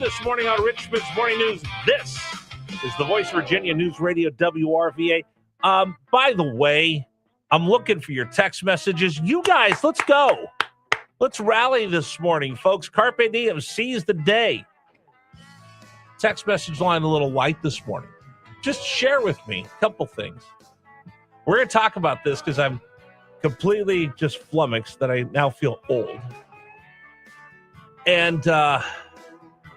This morning on Richmond's Morning News, this is the Voice Virginia News Radio, WRVA. By the way, I'm looking for your text messages. You guys, let's go. Let's rally this morning, folks. Carpe diem, seize the day. Text message line a little light this morning. Just share with me a couple things. We're going to talk about this because I'm completely just flummoxed that I now feel old. And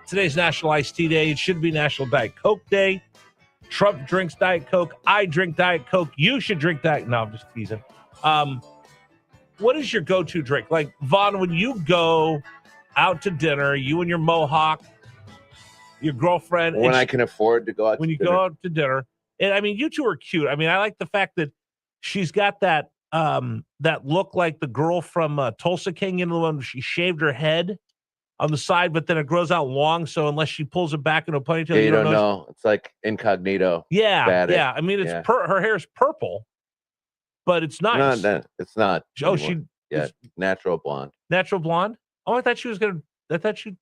today's National Iced Tea Day. It should be National Diet Coke Day. Trump drinks Diet Coke. I drink Diet Coke. You should drink Diet. No, I'm just teasing. What is your go-to drink? Like, Vaughn, when you go out to dinner, you and your Mohawk, your girlfriend. When I can afford to go out when to you dinner. go out to dinner. And I mean, you two are cute. I mean, I like the fact that she's got that that look like the girl from Tulsa King, you know, the one she shaved her head on the side, but then it grows out long. So unless she pulls it back into a ponytail, Yeah, you don't know. It's like incognito. Yeah, yeah. I mean, it's Yeah. her hair's purple, but it's nice. It's not. Oh, anymore. she natural blonde. natural blonde. Oh, I thought she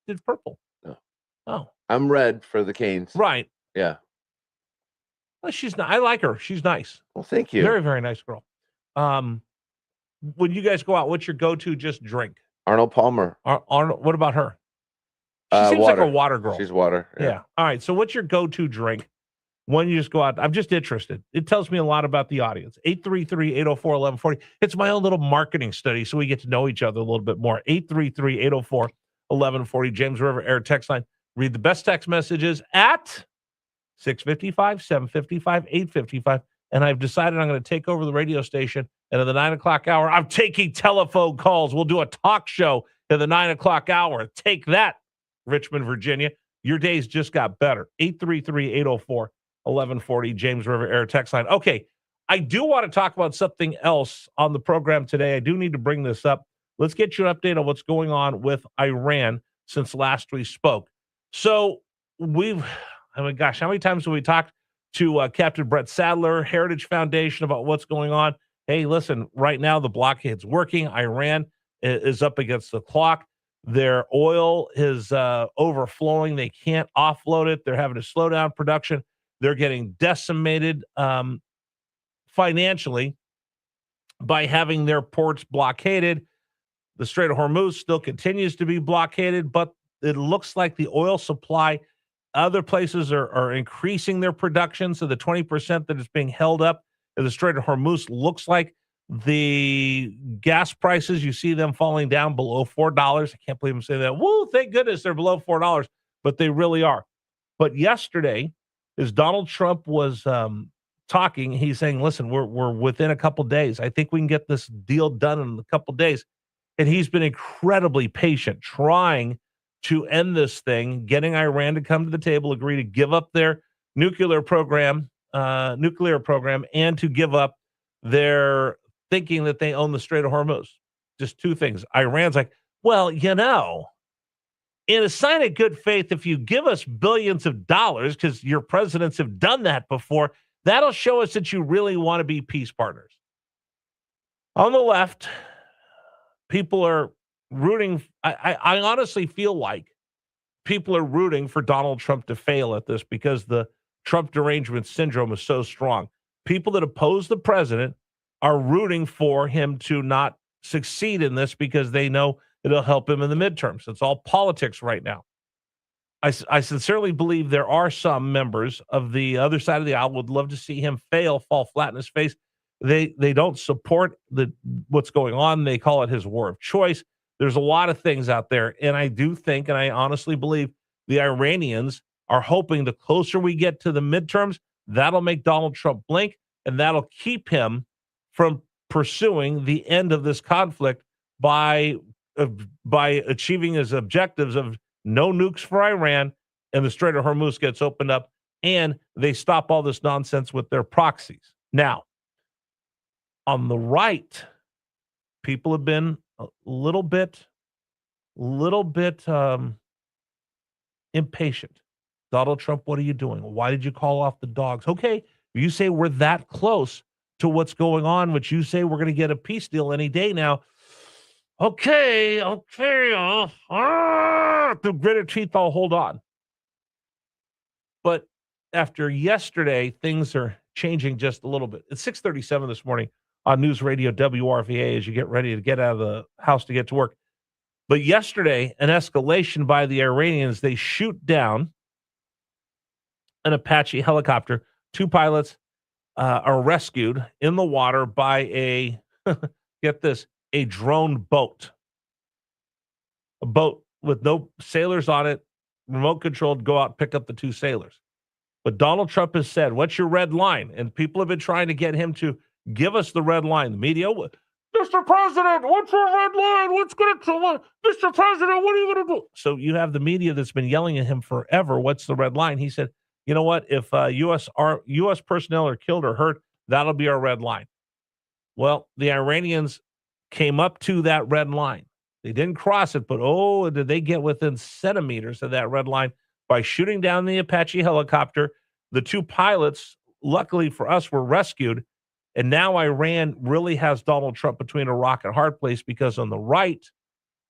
did purple. No. Oh, I'm red for the Canes. right. Yeah. Well, she's not. I like her. She's nice. Well, thank you. Very, very nice girl. When you guys go out, what's your go-to just drink? Arnold Palmer. Arnold. What about her? She seems water. like a water girl. She's water. Yeah. All right. So what's your go-to drink when you just go out? I'm just interested. It tells me a lot about the audience. 833-804-1140. It's my own little marketing study, so we get to know each other a little bit more. 833-804-1140. James River Air text line. Read the best text messages at 655, 755, 855. And I've decided I'm going to take over the radio station. And at the 9 o'clock hour, I'm taking telephone calls. We'll do a talk show at the 9 o'clock hour. Take that, Richmond, Virginia. Your days just got better. 833-804-1140, James River Air text line. Okay, I do want to talk about something else on the program today. I do need to bring this up. Let's get you an update on what's going on with Iran since last we spoke. So how many times have we talked to Captain Brett Sadler, Heritage Foundation, about what's going on? Hey, listen, right now the blockade's working. Iran is up against the clock. Their oil is overflowing. They can't offload it. They're having to slow down production. They're getting decimated financially by having their ports blockaded. The Strait of Hormuz still continues to be blockaded, but it looks like the oil supply, other places are increasing their production. So the 20% that is being held up in the Strait of Hormuz looks like the gas prices, you see them falling down below $4. I can't believe I'm saying that. Woo, thank goodness they're below $4, but they really are. But yesterday, as Donald Trump was talking, he's saying, listen, we're within a couple days. I think we can get this deal done in a couple days. And he's been incredibly patient, trying to end this thing, getting Iran to come to the table, agree to give up their nuclear program, and to give up their thinking that they own the Strait of Hormuz. Just two things. Iran's like, well, in a sign of good faith, if you give us billions of dollars, because your presidents have done that before, that'll show us that you really want to be peace partners. On the left, people are rooting. I honestly feel like people are rooting for Donald Trump to fail at this because the Trump derangement syndrome is so strong. People that oppose the president are rooting for him to not succeed in this because they know it'll help him in the midterms. It's all politics right now. I sincerely believe there are some members of the other side of the aisle would love to see him fail, fall flat in his face. They don't support what's going on. They call it his war of choice. There's a lot of things out there. And I do think, and I honestly believe, the Iranians are hoping the closer we get to the midterms, that'll make Donald Trump blink, and that'll keep him from pursuing the end of this conflict by achieving his objectives of no nukes for Iran, and the Strait of Hormuz gets opened up, and they stop all this nonsense with their proxies. Now, on the right, people have been a little bit impatient. Donald Trump, what are you doing? Why did you call off the dogs? Okay, you say we're that close to what's going on, which you say we're going to get a peace deal any day now. Okay. The gritted teeth, I'll hold on. But after yesterday, things are changing just a little bit. It's 6:37 this morning on News Radio WRVA as you get ready to get out of the house to get to work. But yesterday, an escalation by the Iranians, they shoot down an Apache helicopter. Two pilots are rescued in the water by a, get this, a drone boat. A boat with no sailors on it, remote controlled, go out and pick up the two sailors. But Donald Trump has said, what's your red line? And people have been trying to get him to give us the red line. The media, Mr. President, what's your red line? What's going to, Mr. President, what are you going to do? So you have the media that's been yelling at him forever, what's the red line? He said, you know what? If U.S. personnel are killed or hurt, that'll be our red line. Well, the Iranians came up to that red line. They didn't cross it, but did they get within centimeters of that red line by shooting down the Apache helicopter. The two pilots, luckily for us, were rescued. And now Iran really has Donald Trump between a rock and a hard place because on the right,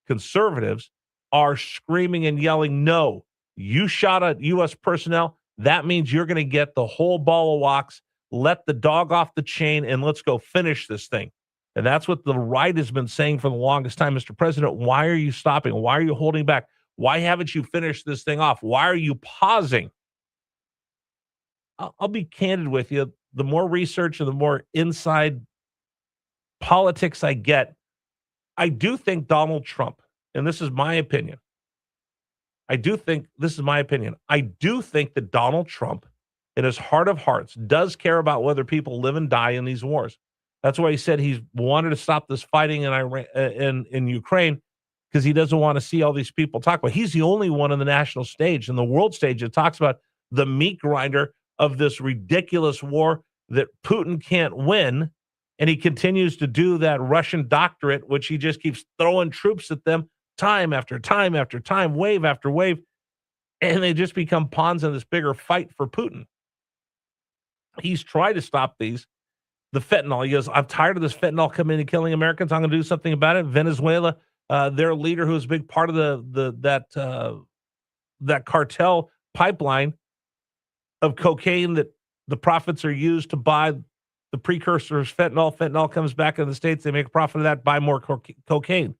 conservatives are screaming and yelling, no, you shot at U.S. personnel. That means you're going to get the whole ball of wax. Let the dog off the chain and let's go finish this thing. And that's what the right has been saying for the longest time. Mr. President, why are you stopping? Why are you holding back? Why haven't you finished this thing off? Why are you pausing? I'll be candid with you. The more research and the more inside politics I get, I do think Donald Trump, and this is my opinion, I do think that Donald Trump, in his heart of hearts, does care about whether people live and die in these wars. That's why he said he's wanted to stop this fighting in Iran, in Ukraine, because he doesn't want to see all these people talk about. He's the only one on the national stage and the world stage that talks about the meat grinder of this ridiculous war that Putin can't win. And he continues to do that Russian doctorate, which he just keeps throwing troops at them time after time after time, wave after wave. And they just become pawns in this bigger fight for Putin. He's tried to stop these. The fentanyl, he goes, I'm tired of this fentanyl coming and killing Americans. I'm going to do something about it. Venezuela, their leader, who's a big part of that cartel pipeline of cocaine that the profits are used to buy the precursors, fentanyl. Fentanyl comes back in the States. They make a profit of that, buy more cocaine.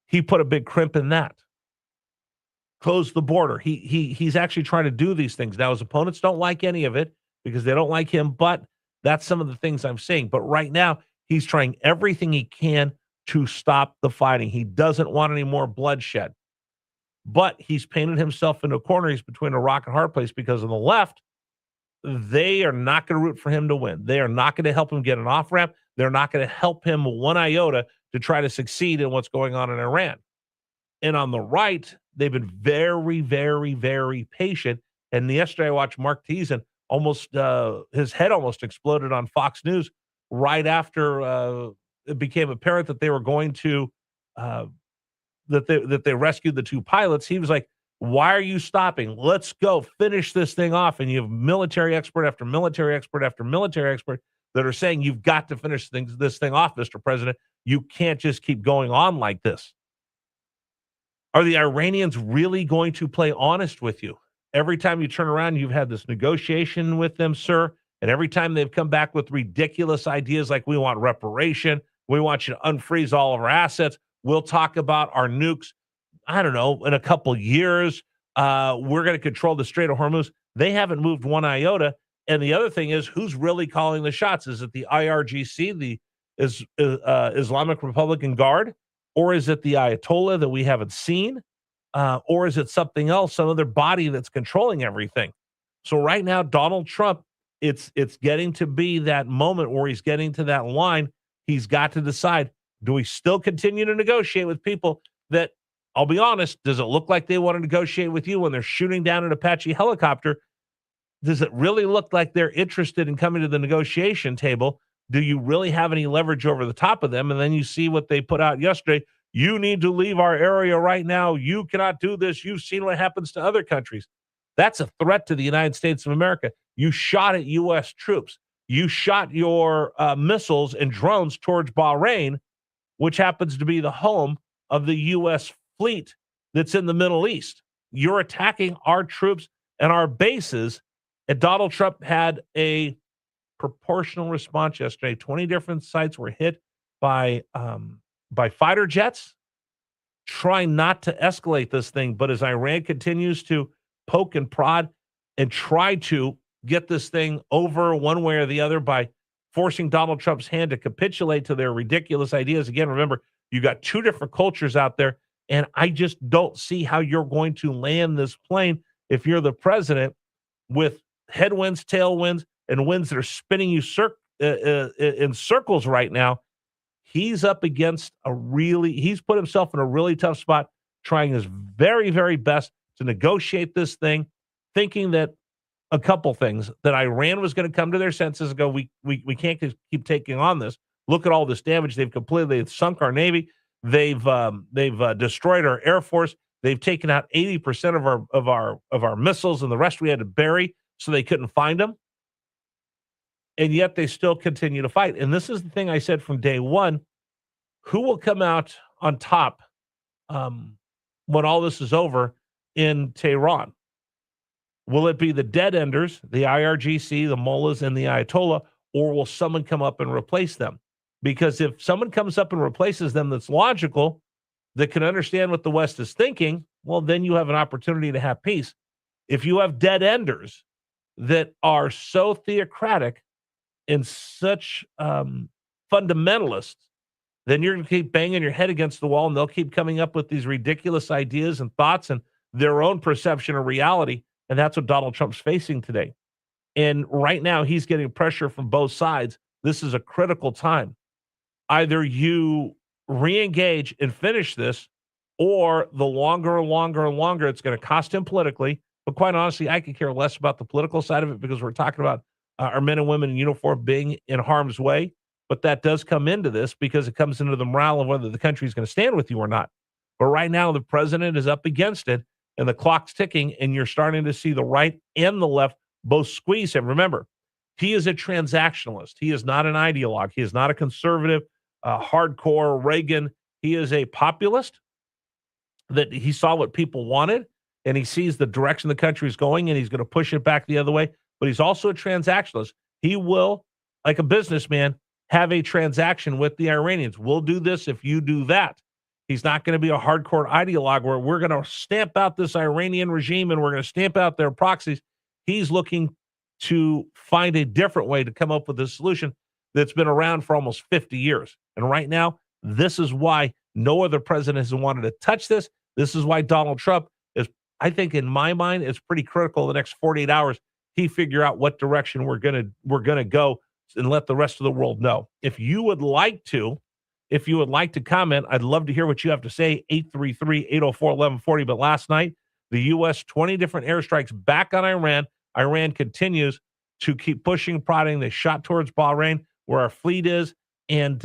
He put a big crimp in that. Close the border. He's actually trying to do these things. Now, his opponents don't like any of it because they don't like him, but that's some of the things I'm saying. But right now, he's trying everything he can to stop the fighting. He doesn't want any more bloodshed. But he's painted himself into a corner. He's between a rock and hard place because on the left, they are not going to root for him to win. They are not going to help him get an off-ramp. They're not going to help him one iota to try to succeed in what's going on in Iran. And on the right, they've been very, very, very patient. And yesterday I watched Mark Thiessen his head almost exploded on Fox News right after it became apparent that they were going to that they rescued the two pilots. He was like, why are you stopping? Let's go finish this thing off. And you have military expert after military expert after military expert that are saying you've got to finish this thing off, Mr. President. You can't just keep going on like this. Are the Iranians really going to play honest with you? Every time you turn around, you've had this negotiation with them, sir. And every time they've come back with ridiculous ideas like we want reparation, we want you to unfreeze all of our assets, we'll talk about our nukes, I don't know, in a couple years, we're going to control the Strait of Hormuz. They haven't moved one iota. And the other thing is, who's really calling the shots? Is it the IRGC, the Islamic Republican Guard? Or is it the Ayatollah that we haven't seen? Or is it something else, some other body that's controlling everything? So right now, Donald Trump, it's getting to be that moment where he's getting to that line. He's got to decide, do we still continue to negotiate with people that, I'll be honest, does it look like they want to negotiate with you when they're shooting down an Apache helicopter? Does it really look like they're interested in coming to the negotiation table? Do you really have any leverage over the top of them? And then you see what they put out yesterday. You need to leave our area right now. You cannot do this. You've seen what happens to other countries. That's a threat to the United States of America. You shot at U.S. troops. You shot your missiles and drones towards Bahrain, which happens to be the home of the U.S. fleet that's in the Middle East. You're attacking our troops and our bases And Donald Trump had a proportional response yesterday. 20 different sites were hit by fighter jets, trying not to escalate this thing. But as Iran continues to poke and prod and try to get this thing over one way or the other by forcing Donald Trump's hand to capitulate to their ridiculous ideas. Again, remember, you got two different cultures out there, and I just don't see how you're going to land this plane if you're the president with headwinds, tailwinds, and winds that are spinning you in circles right now. He's up against he's put himself in a really tough spot, trying his very, very best to negotiate this thing, thinking that a couple things, that Iran was going to come to their senses and go, we can't keep taking on this. Look at all this damage they've sunk our Navy. They've destroyed our Air Force. They've taken out 80% of our missiles, and the rest we had to bury so they couldn't find them. And yet they still continue to fight. And this is the thing I said from day one. Who will come out on top when all this is over in Tehran? Will it be the dead enders, the IRGC, the mullahs, and the Ayatollah, or will someone come up and replace them? Because if someone comes up and replaces them that's logical, that can understand what the West is thinking, well, then you have an opportunity to have peace. If you have dead enders that are so theocratic and such fundamentalists, then you're going to keep banging your head against the wall, and they'll keep coming up with these ridiculous ideas and thoughts and their own perception of reality. And that's what Donald Trump's facing today. And right now, he's getting pressure from both sides. This is a critical time. Either you re-engage and finish this, or the longer and longer and longer it's going to cost him politically. But quite honestly, I could care less about the political side of it, because we're talking about our men and women in uniform being in harm's way. But that does come into this, because it comes into the morale of whether the country is going to stand with you or not. But right now, the president is up against it, and the clock's ticking, and you're starting to see the right and the left both squeeze him. Remember, he is a transactionalist. He is not an ideologue. He is not a conservative, hardcore Reagan. He is a populist, that he saw what people wanted, and he sees the direction the country is going, and he's going to push it back the other way. But he's also a transactionalist. He will, like a businessman, have a transaction with the Iranians. We'll do this if you do that. He's not going to be a hardcore ideologue where we're going to stamp out this Iranian regime and we're going to stamp out their proxies. He's looking to find a different way to come up with a solution that's been around for almost 50 years. And right now, this is why no other president has wanted to touch this. This is why Donald Trump is, I think in my mind, it's pretty critical the next 48 hours he figure out what direction we're gonna go and let the rest of the world know. If you would like to comment, I'd love to hear what you have to say. 833-804-1140. But last night, the U.S. 20 different airstrikes back on Iran. Iran continues to keep pushing, prodding. They shot towards Bahrain, where our fleet is, and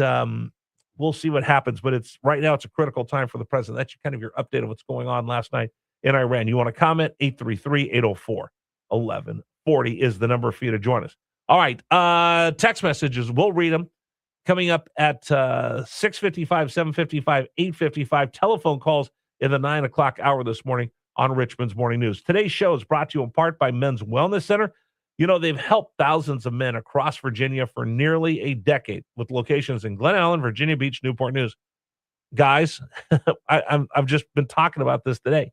we'll see what happens. But right now, it's a critical time for the president. That's kind of your update of what's going on last night in Iran. You want to comment? 833-804-1140 is the number for you to join us. All right, text messages. We'll read them. Coming up at 6:55, 7:55, 8:55. Telephone calls in the 9 o'clock hour this morning on Richmond's Morning News. Today's show is brought to you in part by Men's Wellness Center. You know, they've helped thousands of men across Virginia for nearly a decade, with locations in Glen Allen, Virginia Beach, Newport News. Guys, I've just been talking about this today.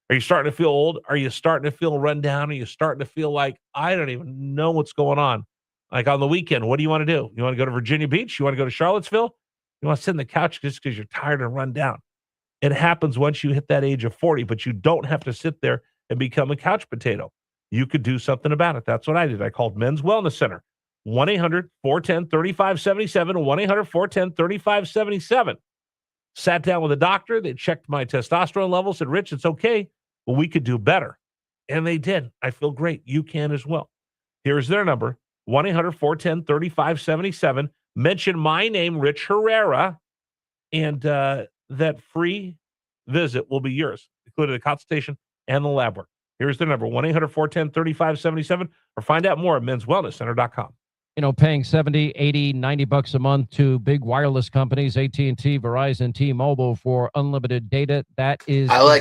Are you starting to feel old? Are you starting to feel run down? Are you starting to feel like, I don't even know what's going on? Like on the weekend, what do you want to do? You want to go to Virginia Beach? You want to go to Charlottesville? You want to sit on the couch just because you're tired and run down? It happens once you hit that age of 40, but you don't have to sit there and become a couch potato. You could do something about it. That's what I did. I called Men's Wellness Center, 1-800-410-3577, 1-800-410-3577. Sat down with a doctor. They checked my testosterone levels, said, Rich, it's okay, but we could do better. And they did. I feel great. You can as well. Here's their number, 1-800-410-3577. Mention my name, Rich Herrera, and that free visit will be yours, including the consultation and the lab work. Here's their number, 1-800-410-3577, or find out more at menswellnesscenter.com. You know, paying $70, $80, $90 a month to big wireless companies, AT&T, Verizon, T-Mobile for unlimited data, that is... I like